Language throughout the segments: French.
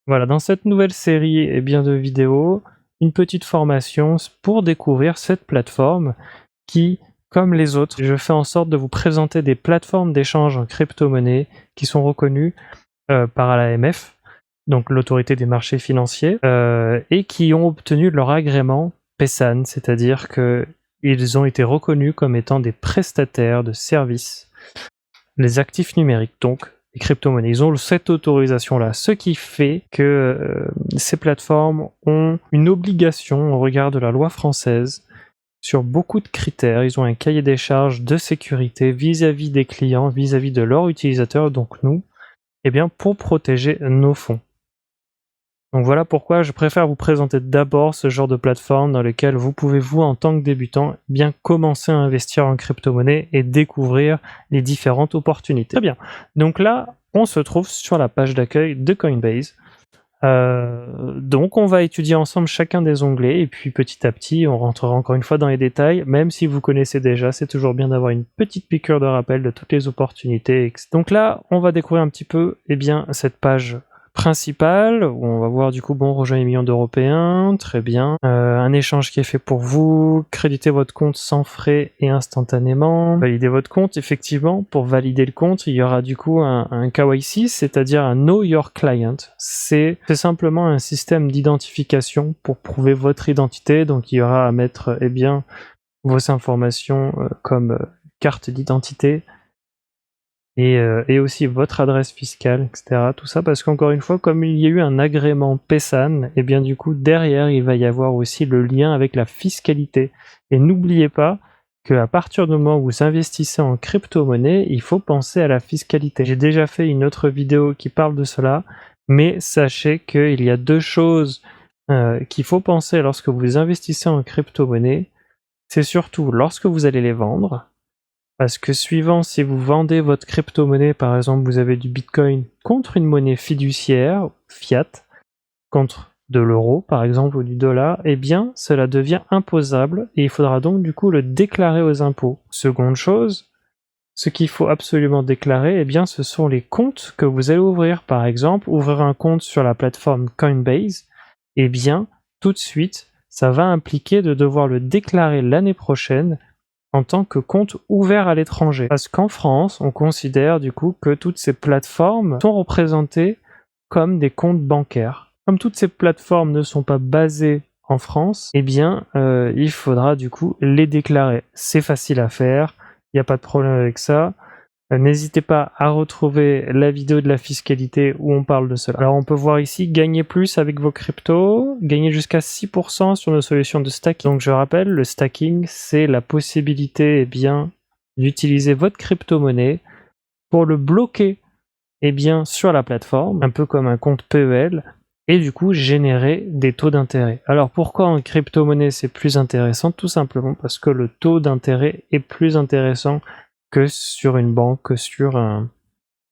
Voilà, dans cette nouvelle série de vidéos, une petite formation pour découvrir cette plateforme qui, comme les autres, je fais en sorte de vous présenter des plateformes d'échange en crypto-monnaie qui sont reconnues par l'AMF, donc l'autorité des marchés financiers, et qui ont obtenu leur agrément PESAN, c'est-à-dire qu'ils ont été reconnus comme étant des prestataires de services, les actifs numériques, donc les crypto-monnaies. Ils ont cette autorisation-là, ce qui fait que ces plateformes ont une obligation au regard de la loi française sur beaucoup de critères. Ils ont un cahier des charges de sécurité vis-à-vis des clients, vis-à-vis de leurs utilisateurs, donc nous, pour protéger nos fonds. Donc voilà pourquoi je préfère vous présenter d'abord ce genre de plateforme dans lequel vous pouvez, vous, en tant que débutant, commencer à investir en crypto-monnaie et découvrir les différentes opportunités. Très bien. Donc là, on se trouve sur la page d'accueil de Coinbase. Donc on va étudier ensemble chacun des onglets et puis petit à petit on rentrera encore une fois dans les détails, même si vous connaissez déjà, c'est toujours bien d'avoir une petite piqûre de rappel de toutes les opportunités. Donc là on va découvrir un petit peu cette page principale où on va voir du coup rejoindre les millions d'Européens, très bien, un échange qui est fait pour vous, créditer votre compte sans frais et instantanément, valider votre compte. Effectivement, pour valider le compte, il y aura du coup un KYC, c'est-à-dire un Know Your Client. C'est simplement un système d'identification pour prouver votre identité, donc il y aura à mettre vos informations comme carte d'identité, et aussi votre adresse fiscale, etc. Tout ça parce qu'encore une fois, comme il y a eu un agrément PESAN, du coup, derrière, il va y avoir aussi le lien avec la fiscalité. Et n'oubliez pas qu'à partir du moment où vous investissez en crypto-monnaie, il faut penser à la fiscalité. J'ai déjà fait une autre vidéo qui parle de cela, mais sachez qu'il y a deux choses qu'il faut penser lorsque vous investissez en crypto-monnaie. C'est surtout lorsque vous allez les vendre, parce que suivant si vous vendez votre crypto-monnaie, par exemple vous avez du Bitcoin contre une monnaie fiduciaire, fiat, contre de l'euro par exemple ou du dollar, cela devient imposable et il faudra donc du coup le déclarer aux impôts. Seconde chose, ce qu'il faut absolument déclarer, ce sont les comptes que vous allez ouvrir. Par exemple, ouvrir un compte sur la plateforme Coinbase, tout de suite, ça va impliquer de devoir le déclarer l'année prochaine en tant que compte ouvert à l'étranger. Parce qu'en France, on considère du coup que toutes ces plateformes sont représentées comme des comptes bancaires. Comme toutes ces plateformes ne sont pas basées en France, il faudra du coup les déclarer. C'est facile à faire, il n'y a pas de problème avec ça. N'hésitez pas à retrouver la vidéo de la fiscalité où on parle de cela. Alors on peut voir ici, gagner plus avec vos cryptos, gagner jusqu'à 6% sur nos solutions de stacking. Donc je rappelle, le stacking, c'est la possibilité d'utiliser votre crypto-monnaie pour le bloquer sur la plateforme, un peu comme un compte PEL, et du coup générer des taux d'intérêt. Alors pourquoi en crypto-monnaie c'est plus intéressant? Tout simplement parce que le taux d'intérêt est plus intéressant que sur une banque, que sur un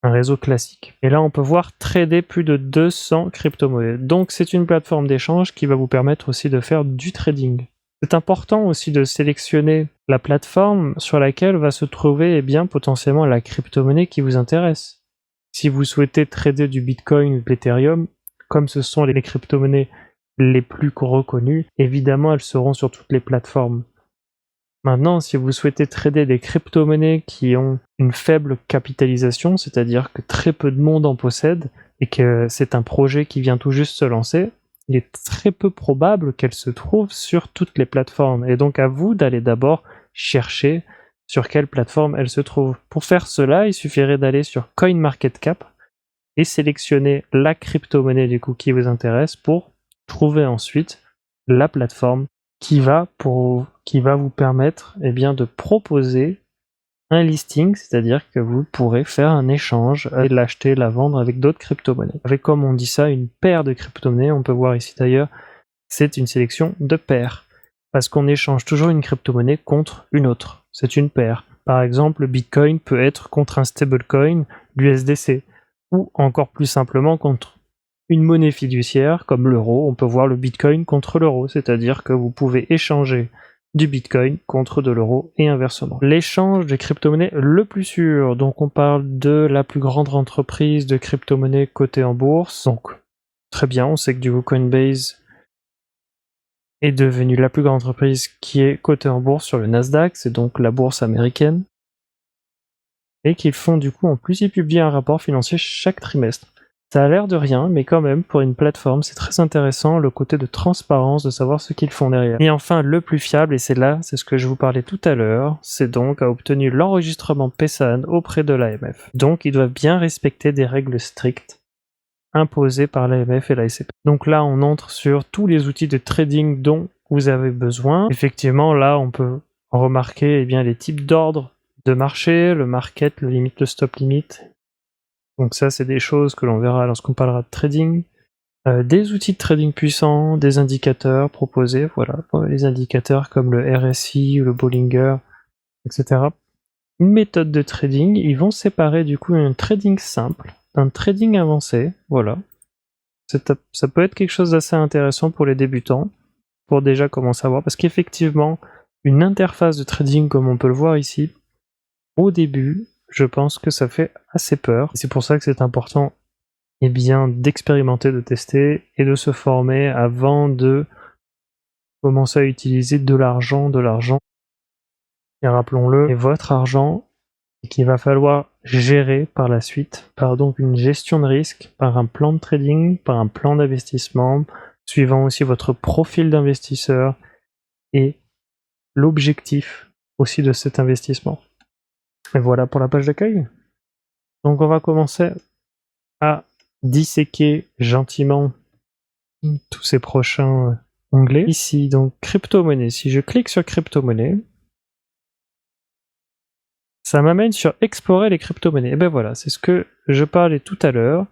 réseau classique. Et là, on peut voir trader plus de 200 crypto-monnaies. Donc, c'est une plateforme d'échange qui va vous permettre aussi de faire du trading. C'est important aussi de sélectionner la plateforme sur laquelle va se trouver potentiellement la crypto-monnaie qui vous intéresse. Si vous souhaitez trader du Bitcoin ou de l'Ethereum, comme ce sont les crypto-monnaies les plus reconnues, évidemment, elles seront sur toutes les plateformes. Maintenant, si vous souhaitez trader des crypto-monnaies qui ont une faible capitalisation, c'est-à-dire que très peu de monde en possède, et que c'est un projet qui vient tout juste se lancer, il est très peu probable qu'elle se trouve sur toutes les plateformes. Et donc à vous d'aller d'abord chercher sur quelle plateforme elle se trouve. Pour faire cela, il suffirait d'aller sur CoinMarketCap et sélectionner la crypto-monnaie du coup qui vous intéresse pour trouver ensuite la plateforme qui va vous permettre de proposer un listing, c'est-à-dire que vous pourrez faire un échange et l'acheter, la vendre avec d'autres crypto-monnaies. Avec, comme on dit ça, une paire de crypto-monnaies, on peut voir ici d'ailleurs, c'est une sélection de paires, parce qu'on échange toujours une crypto-monnaie contre une autre, c'est une paire. Par exemple, le Bitcoin peut être contre un stablecoin, l'USDC, ou encore plus simplement contre une monnaie fiduciaire comme l'euro. On peut voir le Bitcoin contre l'euro, c'est-à-dire que vous pouvez échanger du Bitcoin contre de l'euro et inversement. L'échange de crypto-monnaies le plus sûr, donc on parle de la plus grande entreprise de crypto-monnaies cotée en bourse, donc très bien, on sait que du coup Coinbase est devenue la plus grande entreprise qui est cotée en bourse sur le Nasdaq, c'est donc la bourse américaine. Et qu'ils font du coup, en plus, ils publient un rapport financier chaque trimestre. Ça a l'air de rien, mais quand même, pour une plateforme, c'est très intéressant, le côté de transparence, de savoir ce qu'ils font derrière. Et enfin, le plus fiable, et c'est ce que je vous parlais tout à l'heure, c'est donc a obtenu l'enregistrement PESAN auprès de l'AMF. Donc, ils doivent bien respecter des règles strictes imposées par l'AMF et la SCP. Donc là, on entre sur tous les outils de trading dont vous avez besoin. Effectivement, là, on peut remarquer les types d'ordres de marché, le market, le limit, le stop limit. Donc ça, c'est des choses que l'on verra lorsqu'on parlera de trading. Des outils de trading puissants, des indicateurs proposés, voilà, les indicateurs comme le RSI ou le Bollinger, etc. Une méthode de trading, ils vont séparer du coup un trading simple d'un trading avancé, voilà. Ça peut être quelque chose d'assez intéressant pour les débutants, pour déjà commencer à voir, parce qu'effectivement, une interface de trading comme on peut le voir ici, au début, je pense que ça fait assez peur. C'est pour ça que c'est important d'expérimenter, de tester et de se former avant de commencer à utiliser de l'argent. Et rappelons-le, c'est votre argent et qu'il va falloir gérer par la suite par donc une gestion de risque, par un plan de trading, par un plan d'investissement, suivant aussi votre profil d'investisseur et l'objectif aussi de cet investissement. Et voilà pour la page d'accueil. Donc on va commencer à disséquer gentiment tous ces prochains onglets. Ici, donc crypto-monnaie. Si je clique sur crypto-monnaie, ça m'amène sur explorer les crypto-monnaies. Et ben voilà, c'est ce que je parlais tout à l'heure.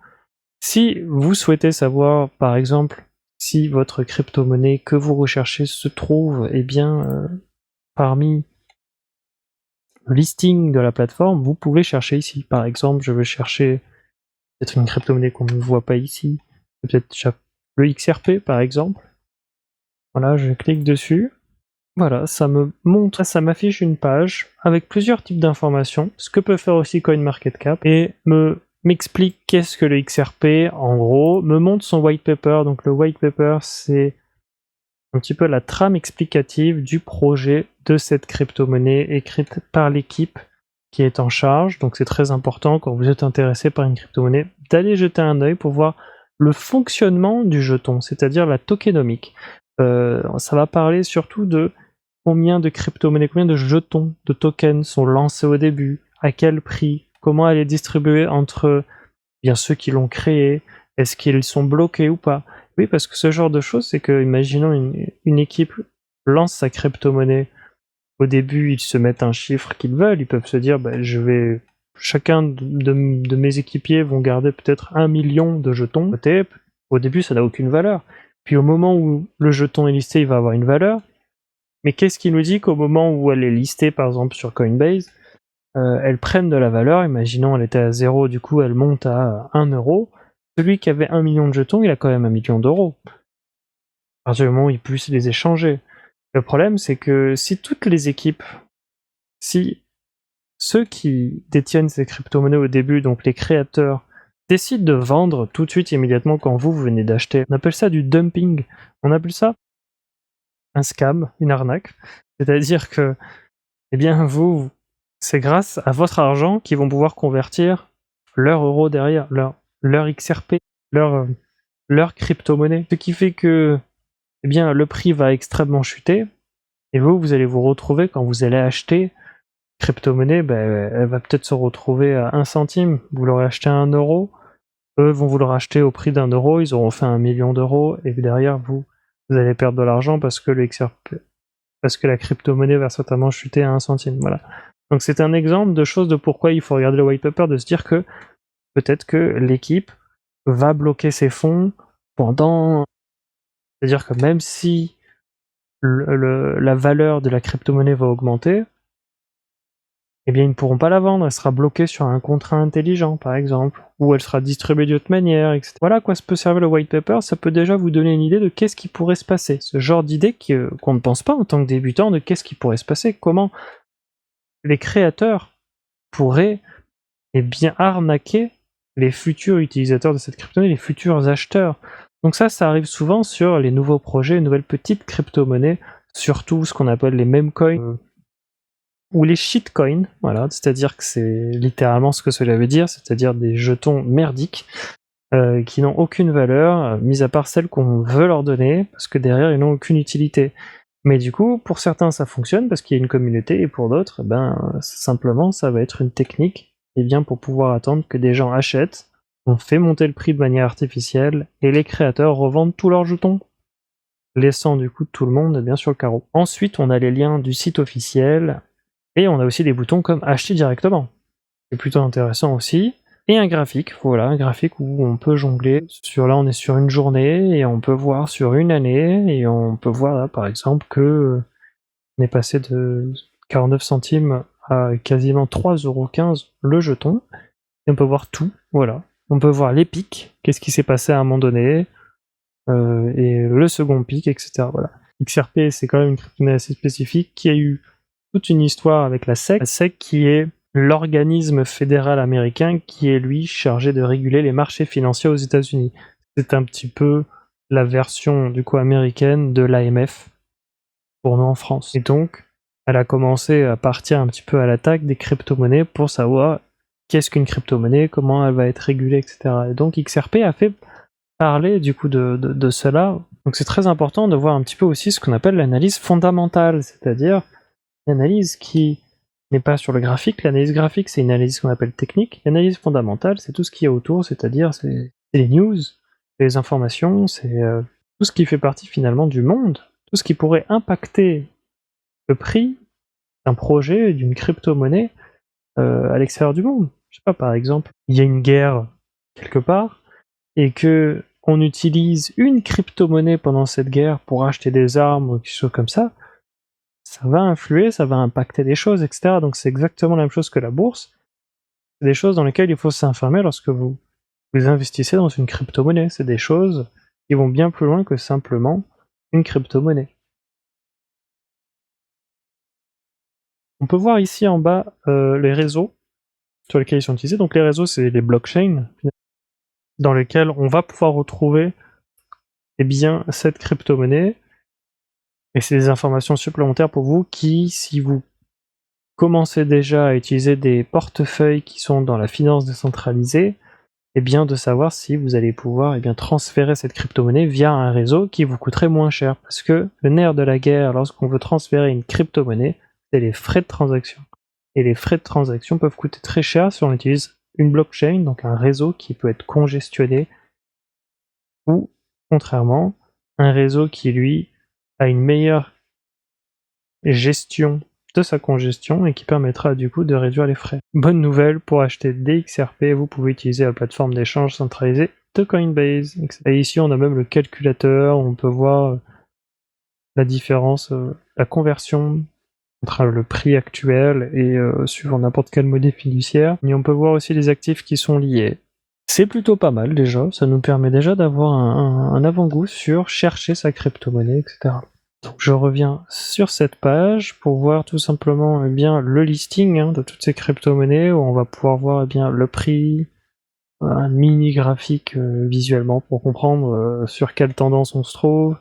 Si vous souhaitez savoir, par exemple, si votre crypto-monnaie que vous recherchez se trouve parmi le listing de la plateforme, vous pouvez chercher ici. Par exemple, je veux chercher peut-être une crypto-monnaie qu'on ne voit pas ici, peut-être le XRP par exemple. Voilà, je clique dessus. Voilà, ça me montre, ça m'affiche une page avec plusieurs types d'informations, ce que peut faire aussi CoinMarketCap, et m'explique qu'est-ce que le XRP, en gros, me montre son white paper. Donc le white paper, c'est un petit peu la trame explicative du projet de cette crypto-monnaie écrite par l'équipe qui est en charge. Donc c'est très important quand vous êtes intéressé par une crypto-monnaie d'aller jeter un œil pour voir le fonctionnement du jeton, c'est-à-dire la tokenomique. Ça va parler surtout de combien de crypto-monnaies, combien de jetons, de tokens sont lancés au début, à quel prix, comment elle est distribuée entre ceux qui l'ont créée, est-ce qu'ils sont bloqués ou pas. Oui, parce que ce genre de choses, c'est que, imaginons une équipe lance sa crypto-monnaie. Au début, ils se mettent un chiffre qu'ils veulent, ils peuvent se dire, chacun de mes équipiers vont garder peut-être 1 million de jetons. Au début, ça n'a aucune valeur. Puis au moment où le jeton est listé, il va avoir une valeur. Mais qu'est-ce qui nous dit qu'au moment où elle est listée, par exemple sur Coinbase, elles prennent de la valeur, imaginons elle était à 0, du coup elle monte à 1 euro. Celui qui avait 1 million de jetons, il a quand même 1 million d'euros. À partir du moment où il puisse les échanger. Le problème, c'est que si toutes les équipes, si ceux qui détiennent ces crypto-monnaies au début, donc les créateurs, décident de vendre tout de suite, immédiatement, quand vous venez d'acheter, on appelle ça du dumping. On appelle ça un scam, une arnaque. C'est-à-dire que, c'est grâce à votre argent qu'ils vont pouvoir convertir leur euro derrière, leur XRP, leur crypto-monnaie. Ce qui fait que, le prix va extrêmement chuter, et vous allez vous retrouver, quand vous allez acheter crypto-monnaie, elle va peut-être se retrouver à 1 centime. Vous l'aurez acheté à 1 euro, eux vont vous le racheter au prix d'1 euro, ils auront fait 1 million d'euros, et derrière, vous allez perdre de l'argent parce que la crypto-monnaie va certainement chuter à 1 centime. Voilà. Donc c'est un exemple de choses de pourquoi il faut regarder le white paper, de se dire que peut-être que l'équipe va bloquer ses fonds pendant... C'est-à-dire que même si la valeur de la crypto-monnaie va augmenter, ils ne pourront pas la vendre, elle sera bloquée sur un contrat intelligent, par exemple, ou elle sera distribuée d'une autre manière, etc. Voilà à quoi ça peut servir le white paper, ça peut déjà vous donner une idée de qu'est-ce qui pourrait se passer. Ce genre d'idée qu'on ne pense pas en tant que débutant, de qu'est-ce qui pourrait se passer, comment les créateurs pourraient arnaquer les futurs utilisateurs de cette crypto-monnaie, les futurs acheteurs. Donc ça arrive souvent sur les nouveaux projets, les nouvelles petites crypto-monnaies, surtout ce qu'on appelle les meme coins ou les shitcoins, voilà, c'est-à-dire que c'est littéralement ce que cela veut dire, c'est-à-dire des jetons merdiques qui n'ont aucune valeur, mis à part celle qu'on veut leur donner, parce que derrière ils n'ont aucune utilité. Mais du coup, pour certains ça fonctionne parce qu'il y a une communauté, et pour d'autres, simplement ça va être une technique, et bien pour pouvoir attendre que des gens achètent, on fait monter le prix de manière artificielle, et les créateurs revendent tous leurs jetons, laissant du coup tout le monde bien sur le carreau. Ensuite, on a les liens du site officiel, et on a aussi des boutons comme acheter directement. C'est plutôt intéressant aussi. Et un graphique, voilà, un graphique où on peut jongler. Là, on est sur une journée, et on peut voir sur une année, et on peut voir là, par exemple, que on est passé de 49 centimes à quasiment 3,15€ le jeton. Et on peut voir tout, voilà. On peut voir les pics, qu'est-ce qui s'est passé à un moment donné, et le second pic, etc. Voilà. XRP, c'est quand même une crypto-monnaie assez spécifique qui a eu toute une histoire avec la SEC. La SEC qui est l'organisme fédéral américain qui est lui chargé de réguler les marchés financiers aux États-Unis. C'est un petit peu la version du coup américaine de l'AMF pour nous en France. Et donc, elle a commencé à partir un petit peu à l'attaque des crypto-monnaies pour savoir qu'est-ce qu'une crypto-monnaie, comment elle va être régulée, etc. Et donc XRP a fait parler du coup de cela. Donc c'est très important de voir un petit peu aussi ce qu'on appelle l'analyse fondamentale, c'est-à-dire l'analyse qui n'est pas sur le graphique. L'analyse graphique, c'est une analyse qu'on appelle technique. L'analyse fondamentale, c'est tout ce qui est autour, c'est-à-dire c'est les news, les informations, c'est tout ce qui fait partie finalement du monde, tout ce qui pourrait impacter le prix d'un projet, d'une crypto-monnaie à l'extérieur du monde. Je sais pas, par exemple, il y a une guerre quelque part, et que on utilise une crypto-monnaie pendant cette guerre pour acheter des armes ou quelque chose comme ça va influer, ça va impacter des choses, etc. Donc c'est exactement la même chose que la bourse. C'est des choses dans lesquelles il faut s'informer lorsque vous investissez dans une crypto-monnaie. C'est des choses qui vont bien plus loin que simplement une crypto-monnaie. On peut voir ici en bas les réseaux sur lesquels ils sont utilisés. Donc les réseaux, c'est les blockchains dans lesquels on va pouvoir retrouver cette crypto-monnaie. Et c'est des informations supplémentaires pour vous qui, si vous commencez déjà à utiliser des portefeuilles qui sont dans la finance décentralisée, de savoir si vous allez pouvoir transférer cette crypto-monnaie via un réseau qui vous coûterait moins cher. Parce que le nerf de la guerre lorsqu'on veut transférer une crypto-monnaie, c'est les frais de transaction. Et les frais de transaction peuvent coûter très cher si on utilise une blockchain, donc un réseau qui peut être congestionné, ou contrairement, un réseau qui lui a une meilleure gestion de sa congestion et qui permettra du coup de réduire les frais. Bonne nouvelle, pour acheter des XRP, vous pouvez utiliser la plateforme d'échange centralisée de Coinbase. Et ici on a même le calculateur, on peut voir la différence, la conversion entre le prix actuel et suivant n'importe quelle monnaie fiduciaire. Et on peut voir aussi les actifs qui sont liés. C'est plutôt pas mal déjà, ça nous permet déjà d'avoir un avant-goût sur chercher sa crypto-monnaie, etc. Donc je reviens sur cette page pour voir tout simplement le listing de toutes ces crypto-monnaies, où on va pouvoir voir le prix, un mini graphique visuellement pour comprendre sur quelle tendance on se trouve,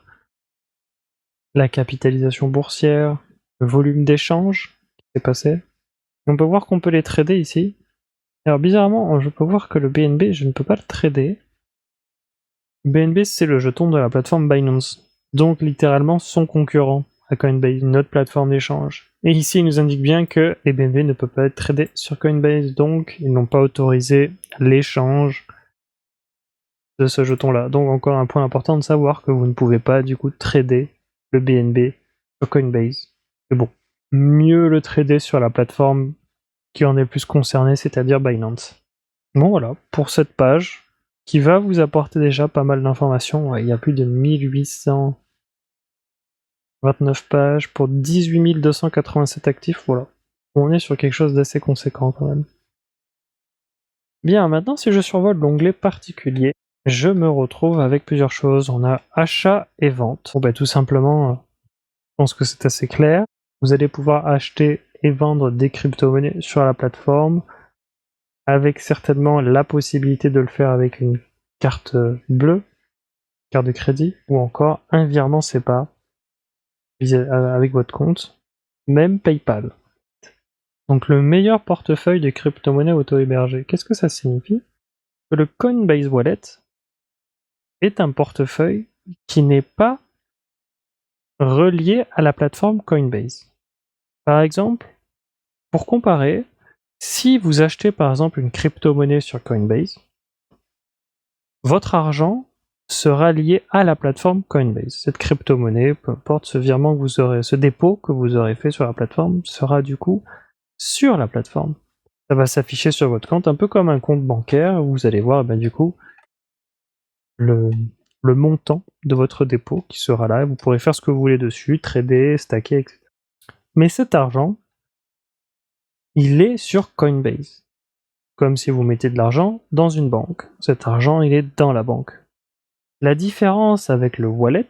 la capitalisation boursière, le volume d'échange qui s'est passé. Et on peut voir qu'on peut les trader ici. Alors bizarrement, je peux voir que le BNB, je ne peux pas le trader. BNB, c'est le jeton de la plateforme Binance, donc littéralement son concurrent à Coinbase, notre plateforme d'échange. Et ici, il nous indique bien que BNB ne peut pas être tradé sur Coinbase, donc ils n'ont pas autorisé l'échange de ce jeton-là. Donc encore un point important de savoir que vous ne pouvez pas du coup trader le BNB sur Coinbase. Mais bon, mieux le trader sur la plateforme qui en est le plus concernée, c'est-à-dire Binance. Bon voilà, pour cette page, qui va vous apporter déjà pas mal d'informations. Ouais, il y a plus de 1829 pages pour 18 287 actifs, voilà. On est sur quelque chose d'assez conséquent quand même. Bien, maintenant si je survole l'onglet particulier, je me retrouve avec plusieurs choses. On a achat et vente. Bon tout simplement, je pense que c'est assez clair. Vous allez pouvoir acheter et vendre des crypto-monnaies sur la plateforme, avec certainement la possibilité de le faire avec une carte bleue, carte de crédit, ou encore un virement SEPA avec votre compte, même PayPal. Donc le meilleur portefeuille de crypto-monnaies auto-hébergées. Qu'est-ce que ça signifie? Que le Coinbase Wallet est un portefeuille qui n'est pas relié à la plateforme Coinbase. Par exemple, pour comparer, si vous achetez par exemple une crypto-monnaie sur Coinbase, votre argent sera lié à la plateforme Coinbase. Cette crypto-monnaie, peu importe ce virement que vous aurez, ce dépôt que vous aurez fait sur la plateforme, sera du coup sur la plateforme. Ça va s'afficher sur votre compte, un peu comme un compte bancaire, où vous allez voir du coup le montant de votre dépôt qui sera là. Vous pourrez faire ce que vous voulez dessus, trader, stacker, etc. Mais cet argent, il est sur Coinbase. Comme si vous mettez de l'argent dans une banque. Cet argent, il est dans la banque. La différence avec le wallet,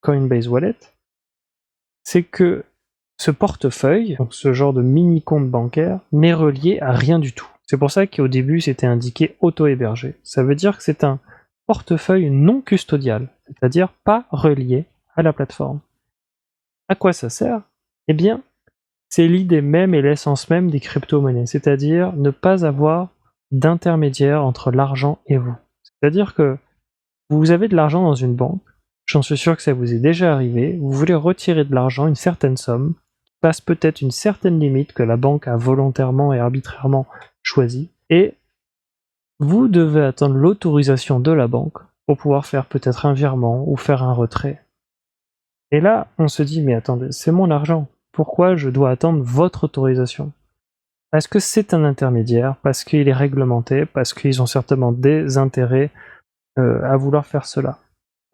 Coinbase Wallet, c'est que ce portefeuille, donc ce genre de mini compte bancaire, n'est relié à rien du tout. C'est pour ça qu'au début, c'était indiqué auto-hébergé. Ça veut dire que c'est un portefeuille non custodial, c'est-à-dire pas relié à la plateforme. À quoi ça sert? Eh bien, c'est l'idée même et l'essence même des crypto-monnaies, c'est-à-dire ne pas avoir d'intermédiaire entre l'argent et vous. C'est-à-dire que vous avez de l'argent dans une banque, j'en suis sûr que ça vous est déjà arrivé, vous voulez retirer de l'argent, une certaine somme, qui passe peut-être une certaine limite que la banque a volontairement et arbitrairement choisie, et vous devez attendre l'autorisation de la banque pour pouvoir faire peut-être un virement ou faire un retrait. Et là, on se dit, mais attendez, c'est mon argent, pourquoi je dois attendre votre autorisation? Parce que c'est un intermédiaire, parce qu'il est réglementé, parce qu'ils ont certainement des intérêts à vouloir faire cela.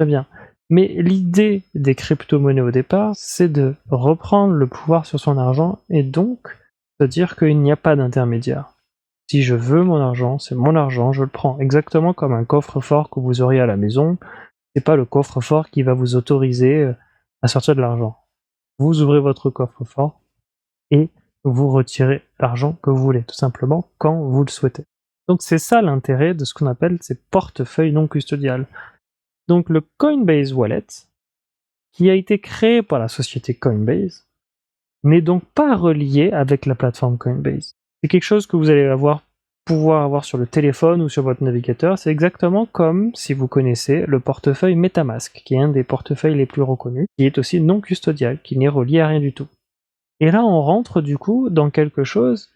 Très bien. Mais l'idée des crypto-monnaies au départ, c'est de reprendre le pouvoir sur son argent et donc de dire qu'il n'y a pas d'intermédiaire. Si je veux mon argent, c'est mon argent, je le prends. Exactement comme un coffre-fort que vous auriez à la maison. C'est pas le coffre-fort qui va vous autoriser à sortir de l'argent. Vous ouvrez votre coffre-fort et vous retirez l'argent que vous voulez, tout simplement quand vous le souhaitez. Donc c'est ça l'intérêt de ce qu'on appelle ces portefeuilles non custodiales. Donc le Coinbase Wallet, qui a été créé par la société Coinbase, n'est donc pas relié avec la plateforme Coinbase. C'est quelque chose que vous allez pouvoir avoir sur le téléphone ou sur votre navigateur. C'est exactement comme si vous connaissez le portefeuille MetaMask, qui est un des portefeuilles les plus reconnus, qui est aussi non custodial, qui n'est relié à rien du tout. Et là, on rentre du coup dans quelque chose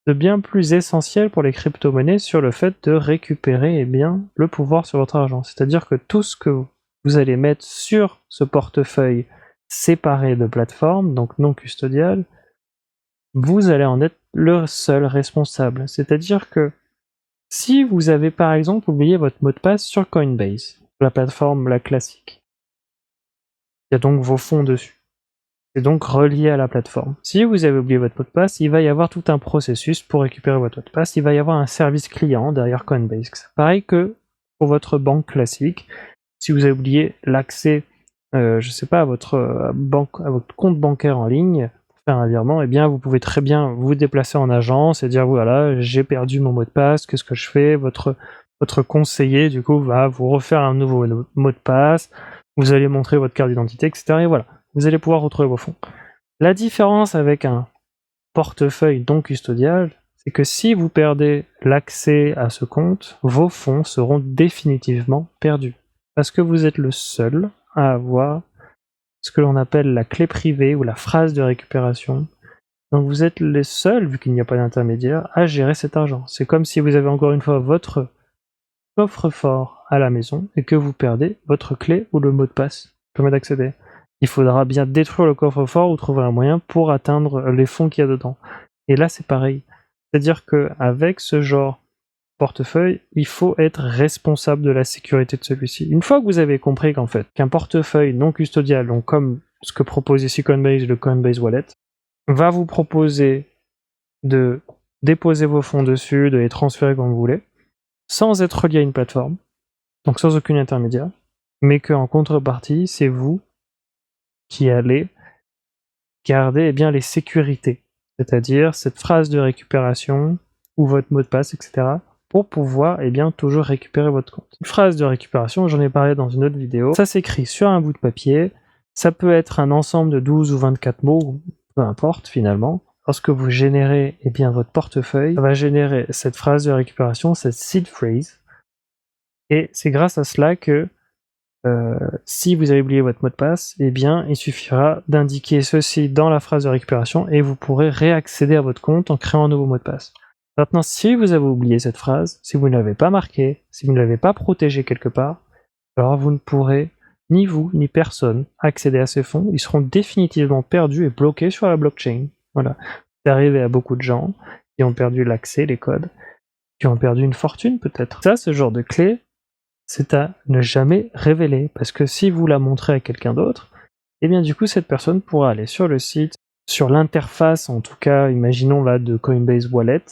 de bien plus essentiel pour les crypto-monnaies sur le fait de récupérer le pouvoir sur votre argent. C'est-à-dire que tout ce que vous allez mettre sur ce portefeuille séparé de plateforme, donc non custodial, vous allez en être le seul responsable. C'est-à-dire que si vous avez par exemple oublié votre mot de passe sur Coinbase, la plateforme la classique, il y a donc vos fonds dessus. C'est donc relié à la plateforme. Si vous avez oublié votre mot de passe, il va y avoir tout un processus pour récupérer votre mot de passe. Il va y avoir un service client derrière Coinbase. Pareil que pour votre banque classique. Si vous avez oublié l'accès, je sais pas, à votre compte bancaire en ligne pour faire un virement, eh bien vous pouvez très bien vous déplacer en agence et dire voilà, j'ai perdu mon mot de passe, qu'est-ce que je fais? Votre conseiller du coup va vous refaire un nouveau mot de passe. Vous allez montrer votre carte d'identité, etc. Et voilà. Vous allez pouvoir retrouver vos fonds. La différence avec un portefeuille non custodial, c'est que si vous perdez l'accès à ce compte, vos fonds seront définitivement perdus. Parce que vous êtes le seul à avoir ce que l'on appelle la clé privée ou la phrase de récupération. Donc vous êtes les seuls, vu qu'il n'y a pas d'intermédiaire, à gérer cet argent. C'est comme si vous avez encore une fois votre coffre-fort à la maison et que vous perdez votre clé ou le mot de passe qui permet d'accéder. Il faudra bien détruire le coffre-fort ou trouver un moyen pour atteindre les fonds qu'il y a dedans. Et là, c'est pareil. C'est-à-dire qu'avec ce genre de portefeuille, il faut être responsable de la sécurité de celui-ci. Une fois que vous avez compris qu'un portefeuille non custodial, donc comme ce que propose ici Coinbase, le Coinbase Wallet, va vous proposer de déposer vos fonds dessus, de les transférer comme vous voulez, sans être lié à une plateforme, donc sans aucun intermédiaire, mais qu'en contrepartie, c'est vous qui allez garder les sécurités, c'est-à-dire cette phrase de récupération ou votre mot de passe, etc., pour pouvoir toujours récupérer votre compte. Une phrase de récupération, j'en ai parlé dans une autre vidéo, ça s'écrit sur un bout de papier, ça peut être un ensemble de 12 ou 24 mots, peu importe finalement. Lorsque vous générez votre portefeuille, ça va générer cette phrase de récupération, cette seed phrase, et c'est grâce à cela que si vous avez oublié votre mot de passe, il suffira d'indiquer ceci dans la phrase de récupération et vous pourrez réaccéder à votre compte en créant un nouveau mot de passe. Maintenant, si vous avez oublié cette phrase, si vous ne l'avez pas marquée, si vous ne l'avez pas protégée quelque part, alors vous ne pourrez, ni vous, ni personne, accéder à ces fonds. Ils seront définitivement perdus et bloqués sur la blockchain. Voilà. C'est arrivé à beaucoup de gens qui ont perdu l'accès, les codes, qui ont perdu une fortune peut-être. Ça, ce genre de clé, c'est à ne jamais révéler, parce que si vous la montrez à quelqu'un d'autre, du coup cette personne pourra aller sur le site, sur l'interface en tout cas, imaginons là de Coinbase Wallet,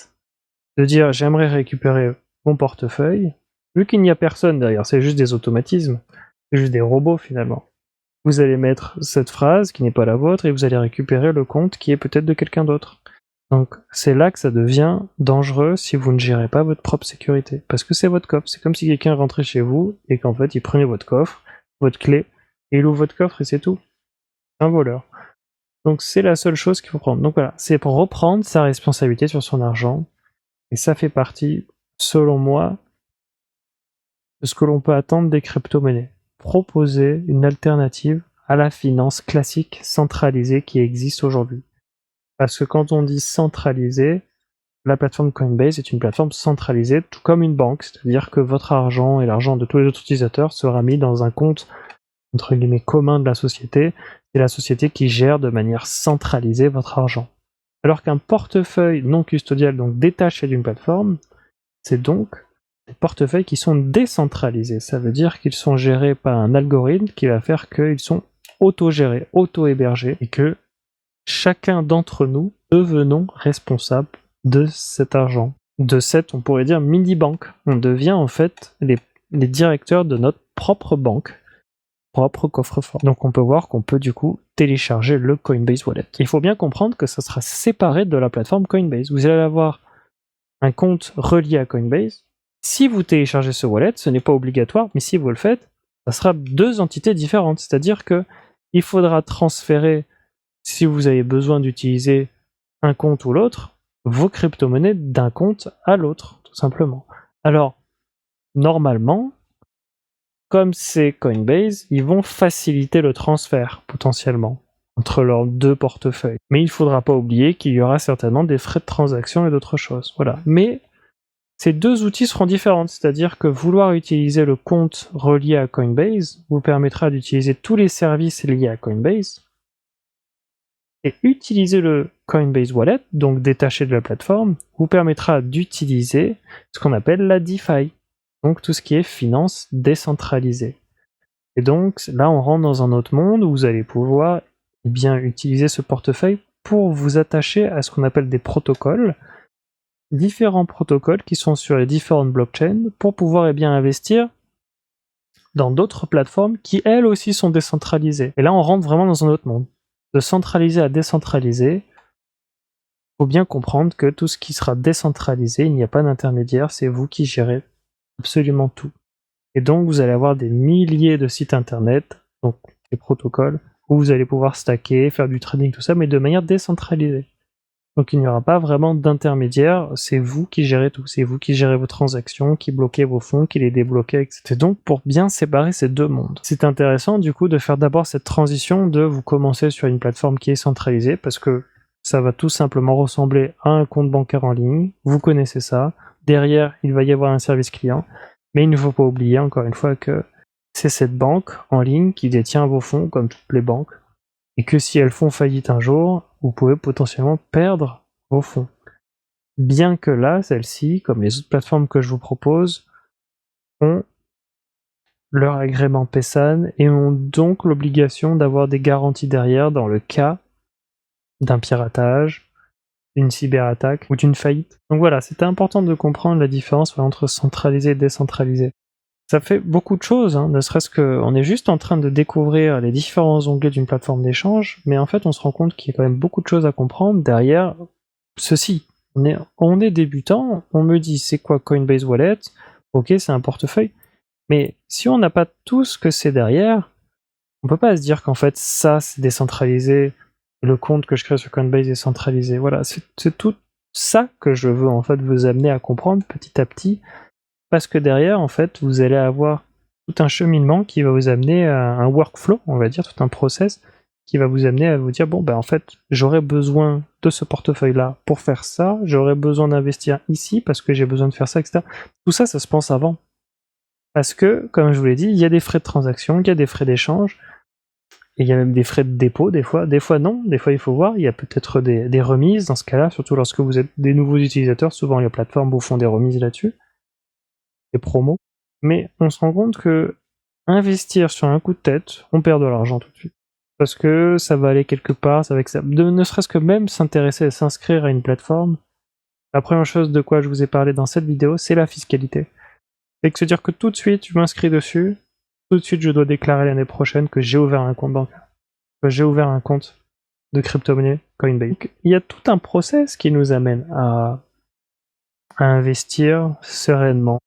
de dire j'aimerais récupérer mon portefeuille, vu qu'il n'y a personne derrière, c'est juste des automatismes, c'est juste des robots finalement. Vous allez mettre cette phrase qui n'est pas la vôtre et vous allez récupérer le compte qui est peut-être de quelqu'un d'autre. Donc c'est là que ça devient dangereux si vous ne gérez pas votre propre sécurité. Parce que c'est votre coffre. C'est comme si quelqu'un rentrait chez vous et qu'en fait il prenait votre coffre, votre clé, et il ouvre votre coffre et c'est tout. Un voleur. Donc c'est la seule chose qu'il faut prendre. Donc voilà, c'est pour reprendre sa responsabilité sur son argent. Et ça fait partie, selon moi, de ce que l'on peut attendre des crypto-monnaies. Proposer une alternative à la finance classique centralisée qui existe aujourd'hui. Parce que quand on dit centralisé, la plateforme Coinbase est une plateforme centralisée, tout comme une banque, c'est-à-dire que votre argent et l'argent de tous les autres utilisateurs sera mis dans un compte, entre guillemets, commun de la société. C'est la société qui gère de manière centralisée votre argent. Alors qu'un portefeuille non custodial, donc détaché d'une plateforme, c'est donc des portefeuilles qui sont décentralisés. Ça veut dire qu'ils sont gérés par un algorithme qui va faire qu'ils sont auto-gérés, auto-hébergés, et que chacun d'entre nous devenons responsables de cet argent. De cette, on pourrait dire, mini-banque. On devient en fait les directeurs de notre propre banque, propre coffre-fort. Donc on peut voir qu'on peut du coup télécharger le Coinbase Wallet. Il faut bien comprendre que ça sera séparé de la plateforme Coinbase. Vous allez avoir un compte relié à Coinbase. Si vous téléchargez ce wallet, ce n'est pas obligatoire, mais si vous le faites, ça sera deux entités différentes. C'est-à-dire que il faudra transférer, si vous avez besoin d'utiliser un compte ou l'autre, vos crypto-monnaies d'un compte à l'autre, tout simplement. Alors, normalement, comme c'est Coinbase, ils vont faciliter le transfert, potentiellement, entre leurs deux portefeuilles. Mais il ne faudra pas oublier qu'il y aura certainement des frais de transaction et d'autres choses. Voilà. Mais ces deux outils seront différents, c'est-à-dire que vouloir utiliser le compte relié à Coinbase vous permettra d'utiliser tous les services liés à Coinbase, et utiliser le Coinbase Wallet, donc détaché de la plateforme, vous permettra d'utiliser ce qu'on appelle la DeFi, donc tout ce qui est finance décentralisée. Et donc là, on rentre dans un autre monde où vous allez pouvoir utiliser ce portefeuille pour vous attacher à ce qu'on appelle des protocoles, différents protocoles qui sont sur les différentes blockchains pour pouvoir investir dans d'autres plateformes qui elles aussi sont décentralisées. Et là, on rentre vraiment dans un autre monde. De centralisé à décentralisé, il faut bien comprendre que tout ce qui sera décentralisé, il n'y a pas d'intermédiaire, c'est vous qui gérez absolument tout. Et donc vous allez avoir des milliers de sites internet, donc des protocoles, où vous allez pouvoir stacker, faire du trading, tout ça, mais de manière décentralisée. Donc il n'y aura pas vraiment d'intermédiaire, c'est vous qui gérez tout, c'est vous qui gérez vos transactions, qui bloquez vos fonds, qui les débloquez, etc. C'est donc pour bien séparer ces deux mondes. C'est intéressant du coup de faire d'abord cette transition de vous commencer sur une plateforme qui est centralisée, parce que ça va tout simplement ressembler à un compte bancaire en ligne, vous connaissez ça, derrière il va y avoir un service client, mais il ne faut pas oublier encore une fois que c'est cette banque en ligne qui détient vos fonds comme toutes les banques, et que si elles font faillite un jour, vous pouvez potentiellement perdre vos fonds. Bien que là, celles-ci, comme les autres plateformes que je vous propose, ont leur agrément PESAN et ont donc l'obligation d'avoir des garanties derrière dans le cas d'un piratage, d'une cyberattaque ou d'une faillite. Donc voilà, c'était important de comprendre la différence entre centralisé et décentralisé. Ça fait beaucoup de choses, ne serait-ce qu'on est juste en train de découvrir les différents onglets d'une plateforme d'échange, mais en fait on se rend compte qu'il y a quand même beaucoup de choses à comprendre derrière ceci. On est débutant, on me dit c'est quoi Coinbase Wallet, ok c'est un portefeuille, mais si on n'a pas tout ce que c'est derrière, on peut pas se dire qu'en fait ça c'est décentralisé, le compte que je crée sur Coinbase est centralisé. Voilà, c'est tout ça que je veux en fait vous amener à comprendre petit à petit, parce que derrière en fait vous allez avoir tout un cheminement qui va vous amener à un workflow, on va dire, tout un process qui va vous amener à vous dire bon ben en fait j'aurais besoin de ce portefeuille là pour faire ça, j'aurais besoin d'investir ici parce que j'ai besoin de faire ça, etc. Tout ça, ça se pense avant. Parce que, comme je vous l'ai dit, il y a des frais de transaction, il y a des frais d'échange, et il y a même des frais de dépôt des fois non, des fois il faut voir, il y a peut-être des remises dans ce cas-là, surtout lorsque vous êtes des nouveaux utilisateurs, souvent les plateformes vous font des remises là-dessus, des promos. Mais on se rend compte que investir sur un coup de tête, on perd de l'argent tout de suite. Parce que ça va aller quelque part, ça va ne serait-ce que même s'intéresser à s'inscrire à une plateforme. La première chose de quoi je vous ai parlé dans cette vidéo, c'est la fiscalité. C'est que se dire que tout de suite je m'inscris dessus, tout de suite je dois déclarer l'année prochaine que j'ai ouvert un compte bancaire, que j'ai ouvert un compte de crypto-monnaie Coinbase. Donc, il y a tout un process qui nous amène à investir sereinement.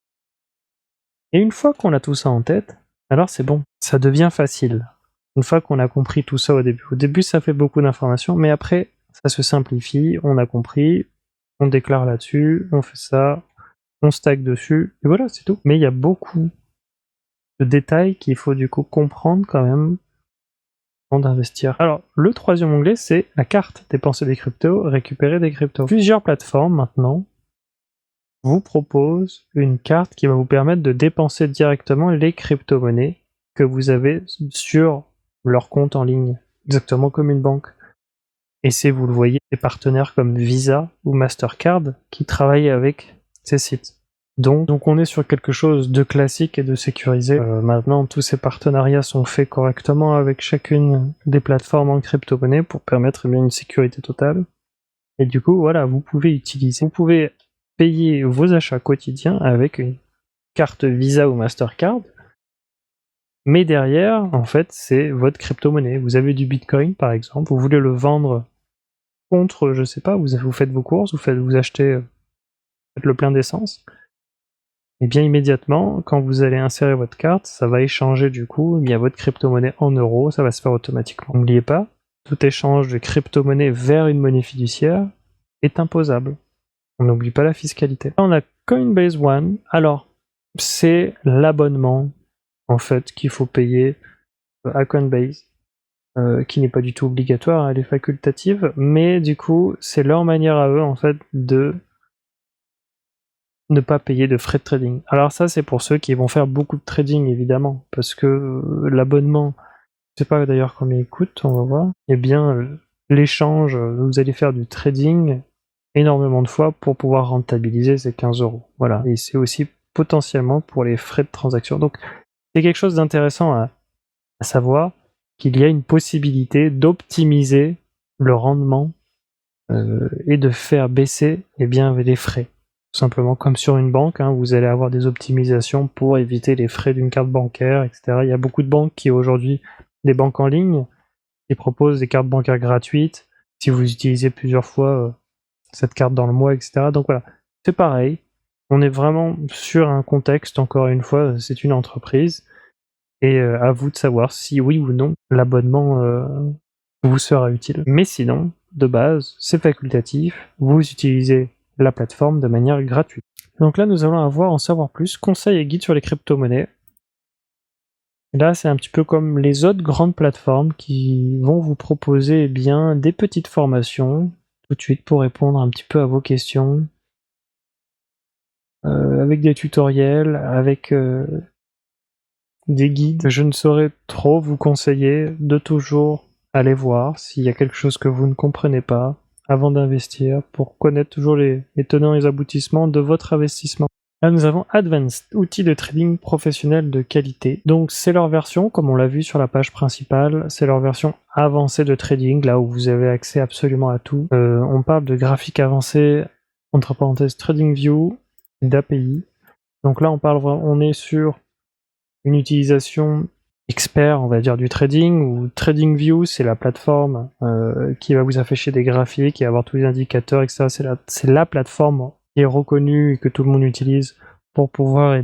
Et une fois qu'on a tout ça en tête, alors c'est bon, ça devient facile. Une fois qu'on a compris tout ça au début ça fait beaucoup d'informations, mais après ça se simplifie, on a compris, on déclare là-dessus, on fait ça, on stack dessus, et voilà, c'est tout. Mais il y a beaucoup de détails qu'il faut du coup comprendre quand même avant d'investir. Alors, le troisième onglet, c'est la carte dépenser des cryptos, récupérer des cryptos. Plusieurs plateformes maintenant vous proposent une carte qui va vous permettre de dépenser directement les crypto-monnaies que vous avez sur leur compte en ligne, exactement comme une banque. Et c'est, vous le voyez, des partenaires comme Visa ou Mastercard qui travaillent avec ces sites. Donc on est sur quelque chose de classique et de sécurisé. Maintenant, tous ces partenariats sont faits correctement avec chacune des plateformes en crypto-monnaie pour permettre bien une sécurité totale. Et du coup, voilà, vous pouvez payer vos achats quotidiens avec une carte Visa ou Mastercard. Mais derrière, en fait, c'est votre crypto-monnaie. Vous avez du Bitcoin, par exemple, vous voulez le vendre contre, je sais pas, vous faites vos courses, vous achetez le plein d'essence. Et bien immédiatement, quand vous allez insérer votre carte, ça va échanger du coup, il y a votre crypto-monnaie en euros, ça va se faire automatiquement. N'oubliez pas, tout échange de crypto-monnaie vers une monnaie fiduciaire est imposable. On n'oublie pas la fiscalité. Là, on a Coinbase One. Alors, c'est l'abonnement en fait qu'il faut payer à Coinbase, qui n'est pas du tout obligatoire, elle est facultative, mais du coup, c'est leur manière à eux en fait de ne pas payer de frais de trading. Alors ça, c'est pour ceux qui vont faire beaucoup de trading, évidemment, parce que l'abonnement, je sais pas d'ailleurs combien il coûte, on va voir. Eh bien, l'échange, vous allez faire du trading énormément de fois pour pouvoir rentabiliser ces 15 €. Voilà, et c'est aussi potentiellement pour les frais de transaction. Donc, c'est quelque chose d'intéressant à savoir, qu'il y a une possibilité d'optimiser le rendement et de faire baisser les frais. Tout simplement comme sur une banque, hein, vous allez avoir des optimisations pour éviter les frais d'une carte bancaire, etc. Il y a beaucoup de banques qui aujourd'hui, des banques en ligne, qui proposent des cartes bancaires gratuites si vous utilisez plusieurs fois cette carte dans le mois, etc. Donc voilà, c'est pareil. On est vraiment sur un contexte, encore une fois, c'est une entreprise, et à vous de savoir si oui ou non l'abonnement vous sera utile. Mais sinon, de base, c'est facultatif, vous utilisez la plateforme de manière gratuite. Donc là, nous allons en savoir plus, conseils et guides sur les crypto-monnaies. Là, c'est un petit peu comme les autres grandes plateformes qui vont vous proposer bien des petites formations tout de suite pour répondre un petit peu à vos questions, avec des tutoriels, avec des guides. Je ne saurais trop vous conseiller de toujours aller voir s'il y a quelque chose que vous ne comprenez pas avant d'investir, pour connaître toujours les tenants et les aboutissements de votre investissement. Là, nous avons Advanced, outils de trading professionnel de qualité. Donc, c'est leur version, comme on l'a vu sur la page principale, c'est leur version avancée de trading, là où vous avez accès absolument à tout. On parle de graphique avancé, entre parenthèses TradingView, d'API. Donc là, on est sur une utilisation expert, on va dire, du trading, ou TradingView, c'est la plateforme qui va vous afficher des graphiques, qui va avoir tous les indicateurs, etc. C'est la plateforme qui est reconnue et que tout le monde utilise pour pouvoir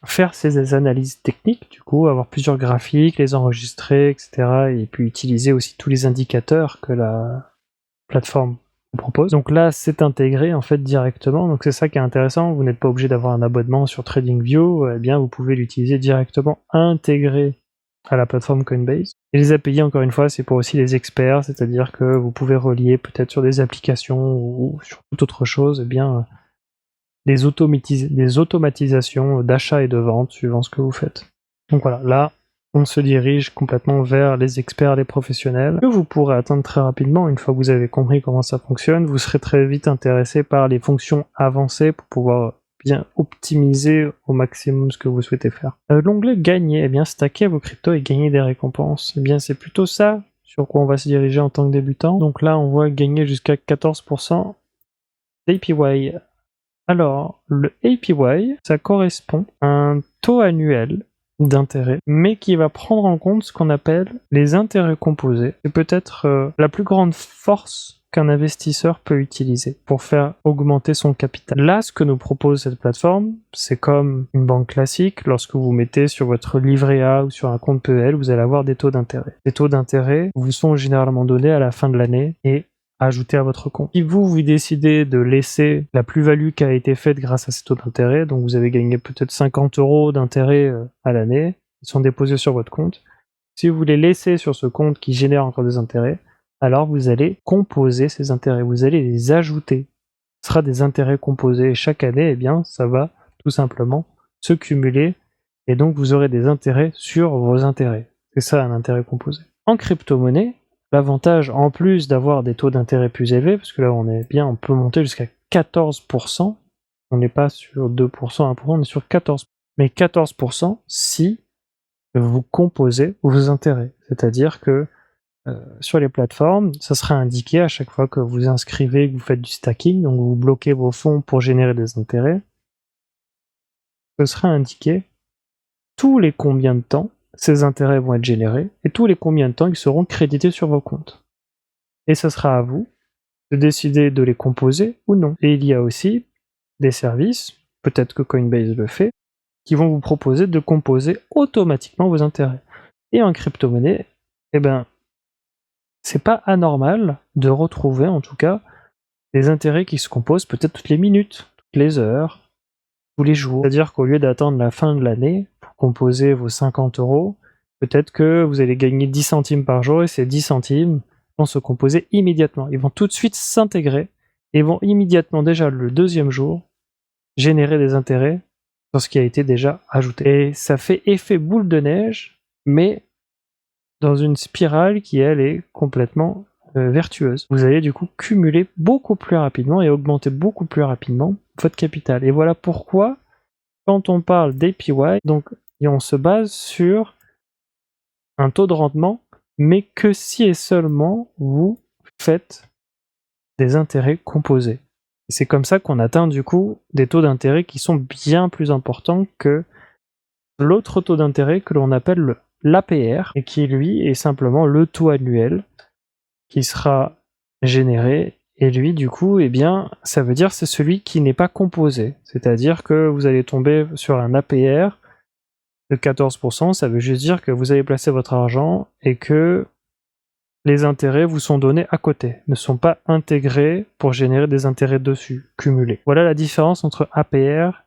faire ces analyses techniques, du coup, avoir plusieurs graphiques, les enregistrer, etc. Et puis utiliser aussi tous les indicateurs que la plateforme vous propose. Donc là, c'est intégré en fait directement, donc c'est ça qui est intéressant, vous n'êtes pas obligé d'avoir un abonnement sur TradingView, eh bien vous pouvez l'utiliser directement intégré à la plateforme Coinbase. Et les API, encore une fois, c'est pour aussi les experts, c'est-à-dire que vous pouvez relier peut-être sur des applications ou sur toute autre chose, eh bien des automatisations d'achat et de vente suivant ce que vous faites. Donc voilà, là, on se dirige complètement vers les experts, les professionnels, que vous pourrez atteindre très rapidement. Une fois que vous avez compris comment ça fonctionne, vous serez très vite intéressé par les fonctions avancées pour pouvoir bien optimiser au maximum ce que vous souhaitez faire. L'onglet gagner, eh bien stacker vos cryptos et gagner des récompenses. Eh bien c'est plutôt ça sur quoi on va se diriger en tant que débutant. Donc là, on voit gagner jusqu'à 14% d'APY. Alors, le APY, ça correspond à un taux annuel d'intérêt, mais qui va prendre en compte ce qu'on appelle les intérêts composés. C'est peut-être la plus grande force qu'un investisseur peut utiliser pour faire augmenter son capital. Là, ce que nous propose cette plateforme, c'est comme une banque classique. Lorsque vous mettez sur votre livret A ou sur un compte PEL, vous allez avoir des taux d'intérêt. Les taux d'intérêt vous sont généralement donnés à la fin de l'année et ajouter à votre compte. Si vous décidez de laisser la plus-value qui a été faite grâce à ces taux d'intérêt, donc vous avez gagné peut-être 50 € d'intérêt à l'année, ils sont déposés sur votre compte. Si vous les laissez sur ce compte qui génère encore des intérêts, alors vous allez composer ces intérêts, vous allez les ajouter. Ce sera des intérêts composés et chaque année, eh bien, ça va tout simplement se cumuler et donc vous aurez des intérêts sur vos intérêts. C'est ça un intérêt composé. En crypto-monnaie, l'avantage, en plus d'avoir des taux d'intérêt plus élevés, parce que là on peut monter jusqu'à 14%, on n'est pas sur 2%, 1%, on est sur 14%. Mais 14% si vous composez vos intérêts. C'est-à-dire que sur les plateformes, ça sera indiqué à chaque fois que vous inscrivez, que vous faites du stacking, donc vous bloquez vos fonds pour générer des intérêts, ce sera indiqué tous les combien de temps ces intérêts vont être générés et tous les combien de temps ils seront crédités sur vos comptes. Et ce sera à vous de décider de les composer ou non. Et il y a aussi des services, peut-être que Coinbase le fait, qui vont vous proposer de composer automatiquement vos intérêts. Et en crypto-monnaie, eh ben, c'est pas anormal de retrouver en tout cas des intérêts qui se composent peut-être toutes les minutes, toutes les heures, tous les jours. C'est-à-dire qu'au lieu d'attendre la fin de l'année pour composer vos 50 €, peut-être que vous allez gagner 10 centimes par jour et ces 10 centimes vont se composer immédiatement. Ils vont tout de suite s'intégrer et vont immédiatement, déjà le deuxième jour, générer des intérêts sur ce qui a été déjà ajouté. Et ça fait effet boule de neige, mais dans une spirale qui, elle, est complètement vertueuse. Vous allez du coup cumuler beaucoup plus rapidement et augmenter beaucoup plus rapidement votre capital. Et voilà pourquoi, quand on parle d'APY, donc on se base sur un taux de rendement, mais que si et seulement vous faites des intérêts composés. Et c'est comme ça qu'on atteint du coup des taux d'intérêt qui sont bien plus importants que l'autre taux d'intérêt que l'on appelle l'APR, et qui lui est simplement le taux annuel qui sera généré, et lui du coup, eh bien, ça veut dire c'est celui qui n'est pas composé. C'est-à-dire que vous allez tomber sur un APR de 14%, ça veut juste dire que vous avez placé votre argent et que les intérêts vous sont donnés à côté, ne sont pas intégrés pour générer des intérêts dessus, cumulés. Voilà la différence entre APR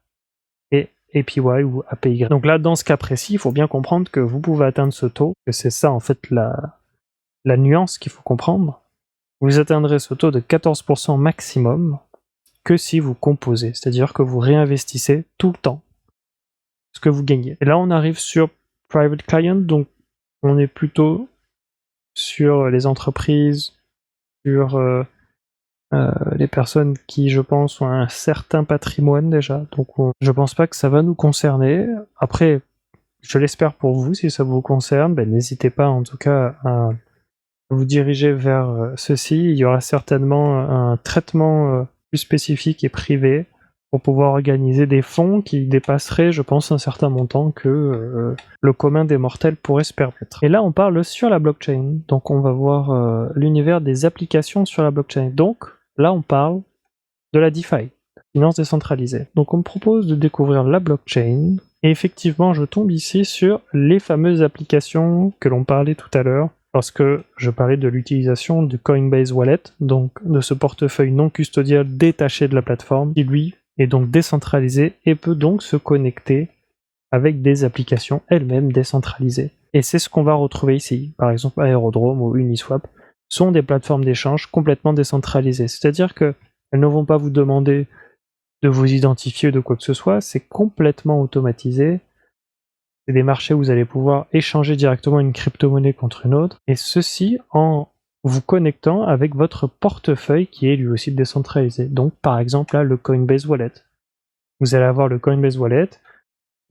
et APY ou APY. Donc là, dans ce cas précis, il faut bien comprendre que vous pouvez atteindre ce taux, que c'est ça en fait la nuance qu'il faut comprendre. Vous atteindrez ce taux de 14% maximum que si vous composez, c'est-à-dire que vous réinvestissez tout le temps ce que vous gagnez. Et là, on arrive sur Private Client, donc on est plutôt sur les entreprises, sur les personnes qui, je pense, ont un certain patrimoine déjà. Donc je pense pas que ça va nous concerner. Après, je l'espère pour vous, si ça vous concerne, ben, n'hésitez pas en tout cas à vous diriger vers ceci. Il y aura certainement un traitement plus spécifique et privé pour pouvoir organiser des fonds qui dépasseraient, je pense, un certain montant que le commun des mortels pourrait se permettre. Et là, on parle sur la blockchain. Donc, on va voir l'univers des applications sur la blockchain. Donc, là, on parle de la DeFi, la finance décentralisée. Donc, on me propose de découvrir la blockchain. Et effectivement, je tombe ici sur les fameuses applications que l'on parlait tout à l'heure, lorsque je parlais de l'utilisation du Coinbase Wallet, donc de ce portefeuille non custodial détaché de la plateforme, qui lui est donc décentralisé et peut donc se connecter avec des applications elles-mêmes décentralisées. Et c'est ce qu'on va retrouver ici. Par exemple, Aerodrome ou Uniswap sont des plateformes d'échange complètement décentralisées. C'est-à-dire qu'elles ne vont pas vous demander de vous identifier ou de quoi que ce soit, c'est complètement automatisé. C'est des marchés où vous allez pouvoir échanger directement une crypto-monnaie contre une autre, et ceci en vous connectant avec votre portefeuille qui est lui aussi décentralisé. Donc par exemple là, le Coinbase Wallet. Vous allez avoir le Coinbase Wallet,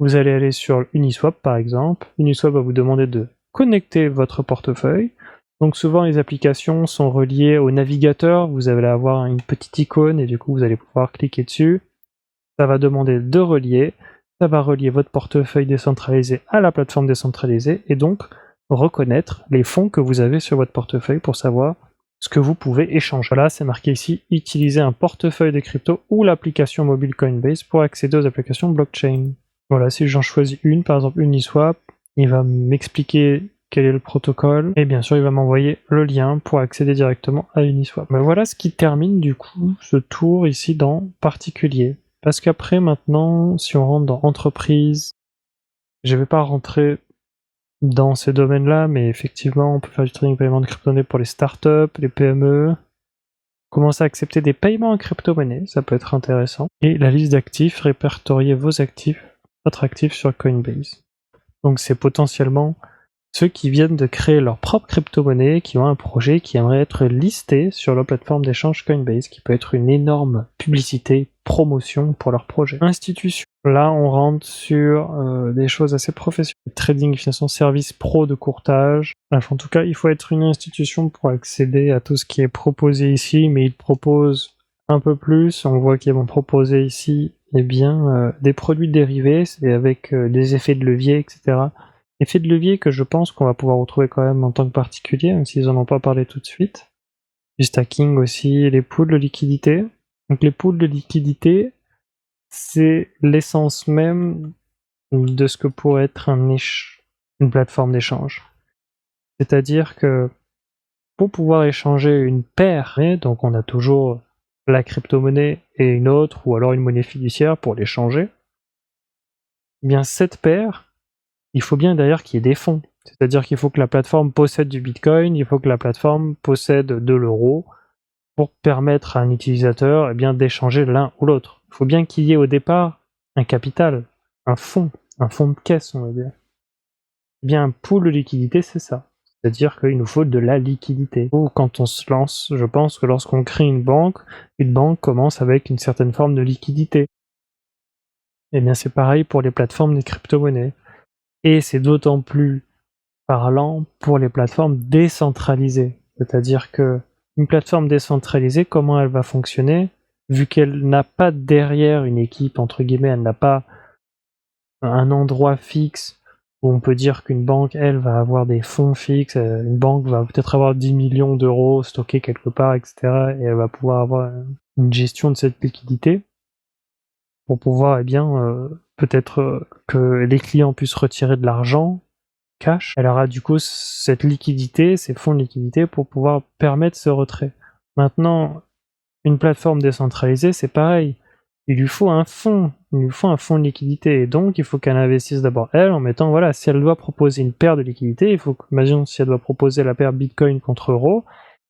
vous allez aller sur Uniswap par exemple, Uniswap va vous demander de connecter votre portefeuille. Donc souvent les applications sont reliées au navigateur, vous allez avoir une petite icône et du coup vous allez pouvoir cliquer dessus. Ça va demander de relier, ça va relier votre portefeuille décentralisé à la plateforme décentralisée et donc reconnaître les fonds que vous avez sur votre portefeuille pour savoir ce que vous pouvez échanger. Là, c'est marqué ici, utiliser un portefeuille de crypto ou l'application mobile Coinbase pour accéder aux applications blockchain. Voilà, si j'en choisis une, par exemple Uniswap, il va m'expliquer quel est le protocole, et bien sûr il va m'envoyer le lien pour accéder directement à Uniswap. Mais voilà ce qui termine du coup ce tour ici dans particulier. Parce qu'après maintenant, si on rentre dans entreprise, je vais pas rentrer dans ces domaines-là, mais effectivement on peut faire du trading paiement de crypto-monnaie pour les startups, les PME, commencer à accepter des paiements en crypto-monnaie, ça peut être intéressant. Et la liste d'actifs, répertorier vos actifs, votre actif sur Coinbase. Donc c'est potentiellement ceux qui viennent de créer leur propre crypto-monnaie, qui ont un projet, qui aimerait être listé sur la plateforme d'échange Coinbase, qui peut être une énorme publicité, promotion pour leur projet. Institution. Là, on rentre sur des choses assez professionnelles. Trading, financement, service pro de courtage. Bref, en tout cas, il faut être une institution pour accéder à tout ce qui est proposé ici, mais ils proposent un peu plus. On voit qu'ils vont proposer ici des produits dérivés, c'est avec des effets de levier, etc. Effet de levier que je pense qu'on va pouvoir retrouver quand même en tant que particulier, même s'ils en ont pas parlé tout de suite. Du stacking aussi, les pools de liquidité. Donc les pools de liquidité, c'est l'essence même de ce que pourrait être une plateforme d'échange. C'est-à-dire que pour pouvoir échanger une paire, donc on a toujours la crypto-monnaie et une autre, ou alors une monnaie fiduciaire pour l'échanger, eh bien cette paire, il faut bien d'ailleurs qu'il y ait des fonds. C'est-à-dire qu'il faut que la plateforme possède du Bitcoin, il faut que la plateforme possède de l'euro pour permettre à un utilisateur d'échanger l'un ou l'autre. Il faut bien qu'il y ait au départ un capital, un fonds de caisse, on va dire. Eh bien, un pool de liquidité, c'est ça. C'est-à-dire qu'il nous faut de la liquidité. Ou quand on se lance, je pense que lorsqu'on crée une banque commence avec une certaine forme de liquidité. Eh bien, c'est pareil pour les plateformes des crypto-monnaies. Et c'est d'autant plus parlant pour les plateformes décentralisées. C'est-à-dire que une plateforme décentralisée, comment elle va fonctionner, vu qu'elle n'a pas derrière une équipe, entre guillemets, elle n'a pas un endroit fixe où on peut dire qu'une banque, elle, va avoir des fonds fixes, une banque va peut-être avoir 10 millions d'euros stockés quelque part, etc. Et elle va pouvoir avoir une gestion de cette liquidité pour pouvoir, peut-être que les clients puissent retirer de l'argent cash. Elle aura du coup cette liquidité, ces fonds de liquidité pour pouvoir permettre ce retrait. Maintenant, une plateforme décentralisée, c'est pareil. Il lui faut un fonds de liquidité. Et donc, il faut qu'elle investisse d'abord elle, en mettant, voilà, si elle doit proposer une paire de liquidités, il faut imaginons si elle doit proposer la paire Bitcoin contre euro,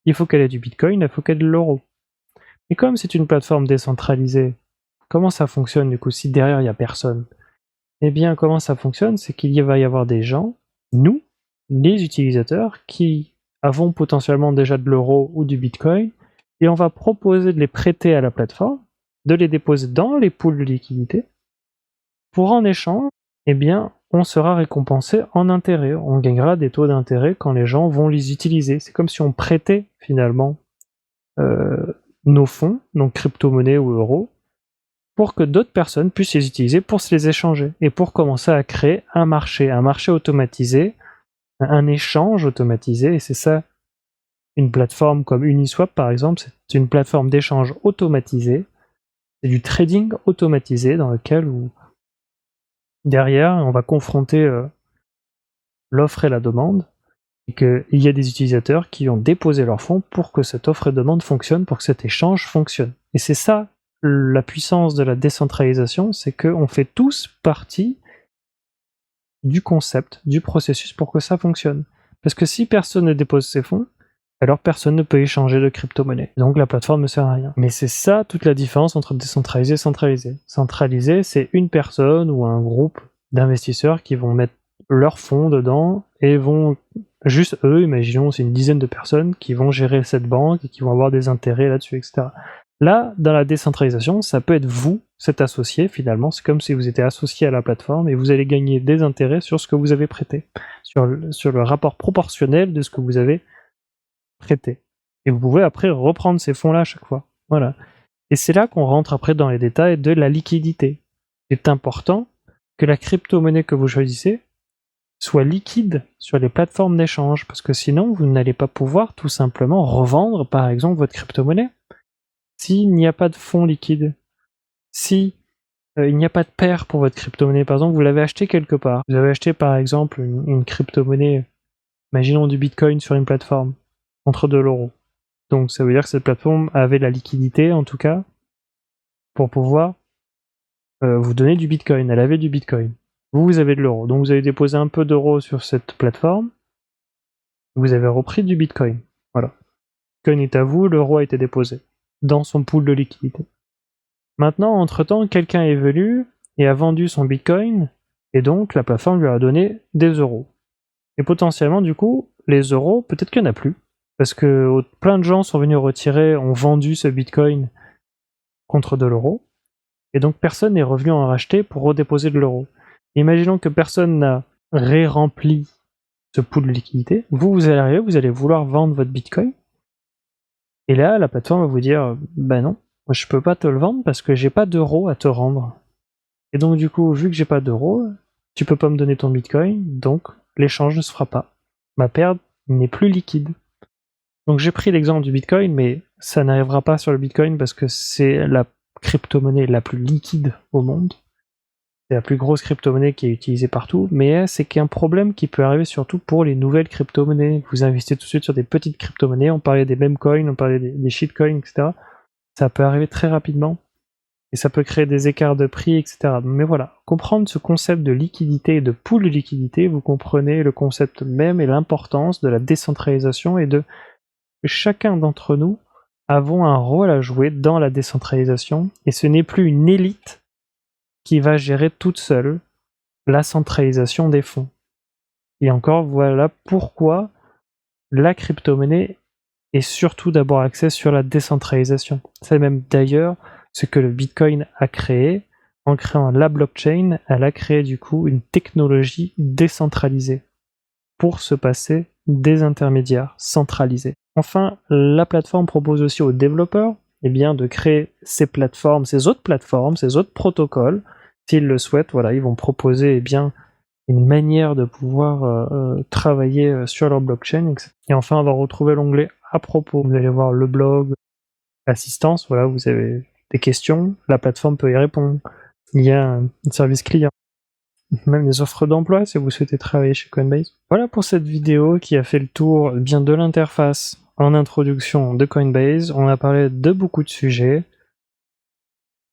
il faut qu'elle ait du Bitcoin, il faut qu'elle ait de l'euro. Et comme c'est une plateforme décentralisée, comment ça fonctionne du coup si derrière il n'y a personne? Eh bien, comment ça fonctionne, c'est qu'il va y avoir des gens, nous, les utilisateurs, qui avons potentiellement déjà de l'euro ou du Bitcoin, et on va proposer de les prêter à la plateforme, de les déposer dans les pools de liquidité, pour en échange, on sera récompensé en intérêt. On gagnera des taux d'intérêt quand les gens vont les utiliser. C'est comme si on prêtait finalement nos fonds, donc crypto-monnaie ou euros, pour que d'autres personnes puissent les utiliser pour se les échanger et pour commencer à créer un marché automatisé, un échange automatisé, et c'est ça, une plateforme comme Uniswap par exemple, c'est une plateforme d'échange automatisé, c'est du trading automatisé dans lequel derrière on va confronter l'offre et la demande, et qu'il y a des utilisateurs qui ont déposé leurs fonds pour que cette offre et demande fonctionne, pour que cet échange fonctionne. Et c'est ça la puissance de la décentralisation, c'est qu'on fait tous partie du concept, du processus pour que ça fonctionne. Parce que si personne ne dépose ses fonds, alors personne ne peut échanger de crypto-monnaie. Donc la plateforme ne sert à rien. Mais c'est ça toute la différence entre décentralisé et centralisé. Centralisé, c'est une personne ou un groupe d'investisseurs qui vont mettre leurs fonds dedans et vont juste eux, imaginons c'est une dizaine de personnes qui vont gérer cette banque et qui vont avoir des intérêts là-dessus, etc. Là, dans la décentralisation, ça peut être vous, cet associé finalement, c'est comme si vous étiez associé à la plateforme et vous allez gagner des intérêts sur ce que vous avez prêté, sur le rapport proportionnel de ce que vous avez prêté. Et vous pouvez après reprendre ces fonds-là à chaque fois. Voilà. Et c'est là qu'on rentre après dans les détails de la liquidité. C'est important que la crypto-monnaie que vous choisissez soit liquide sur les plateformes d'échange, parce que sinon vous n'allez pas pouvoir tout simplement revendre par exemple votre crypto-monnaie. S'il n'y a pas de fonds liquides, si il n'y a pas de paire pour votre crypto-monnaie, par exemple vous l'avez acheté quelque part, vous avez acheté par exemple une crypto-monnaie, imaginons du Bitcoin sur une plateforme, contre de l'euro. Donc ça veut dire que cette plateforme avait la liquidité en tout cas pour pouvoir vous donner du Bitcoin, elle avait du Bitcoin. Vous avez de l'euro, donc vous avez déposé un peu d'euros sur cette plateforme, vous avez repris du Bitcoin. Voilà. Le Bitcoin est à vous, l'euro a été déposé dans son pool de liquidité. Maintenant, entre-temps, quelqu'un est venu et a vendu son Bitcoin, et donc la plateforme lui a donné des euros. Et potentiellement, du coup, les euros, peut-être qu'il n'y en a plus, parce que plein de gens sont venus retirer, ont vendu ce Bitcoin contre de l'euro, et donc personne n'est revenu en racheter pour redéposer de l'euro. Imaginons que personne n'a ré-rempli ce pool de liquidité, vous allez arriver, vous allez vouloir vendre votre Bitcoin, et là, la plateforme va vous dire, bah non, moi je peux pas te le vendre parce que j'ai pas d'euros à te rendre. Et donc du coup, vu que j'ai pas d'euros, tu peux pas me donner ton Bitcoin, donc l'échange ne se fera pas. Ma paire n'est plus liquide. Donc j'ai pris l'exemple du Bitcoin, mais ça n'arrivera pas sur le Bitcoin parce que c'est la crypto-monnaie la plus liquide au monde. C'est la plus grosse crypto-monnaie qui est utilisée partout, mais c'est qu'un problème qui peut arriver surtout pour les nouvelles crypto-monnaies. Vous investissez tout de suite sur des petites crypto-monnaies, on parlait des meme coins, on parlait des shitcoins, etc. Ça peut arriver très rapidement, et ça peut créer des écarts de prix, etc. Mais voilà, comprendre ce concept de liquidité et de pool de liquidité, vous comprenez le concept même et l'importance de la décentralisation et de chacun d'entre nous avons un rôle à jouer dans la décentralisation, et ce n'est plus une élite qui va gérer toute seule la centralisation des fonds. Et encore, voilà pourquoi la crypto-monnaie est surtout d'abord axée sur la décentralisation. C'est même d'ailleurs ce que le Bitcoin a créé. En créant la blockchain, elle a créé du coup une technologie décentralisée pour se passer des intermédiaires centralisés. Enfin, la plateforme propose aussi aux développeurs de créer ces plateformes, ces autres plateformes, ces autres protocoles. S'ils le souhaitent, voilà, ils vont proposer une manière de pouvoir travailler sur leur blockchain, etc. Et enfin, on va retrouver l'onglet à propos. Vous allez voir le blog, l'assistance, voilà, vous avez des questions, la plateforme peut y répondre. Il y a un service client, même des offres d'emploi si vous souhaitez travailler chez Coinbase. Voilà pour cette vidéo qui a fait le tour de l'interface en introduction de Coinbase. On a parlé de beaucoup de sujets.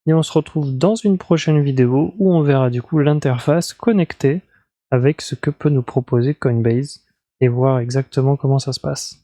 Et on se retrouve dans une prochaine vidéo où on verra du coup l'interface connectée avec ce que peut nous proposer Coinbase et voir exactement comment ça se passe.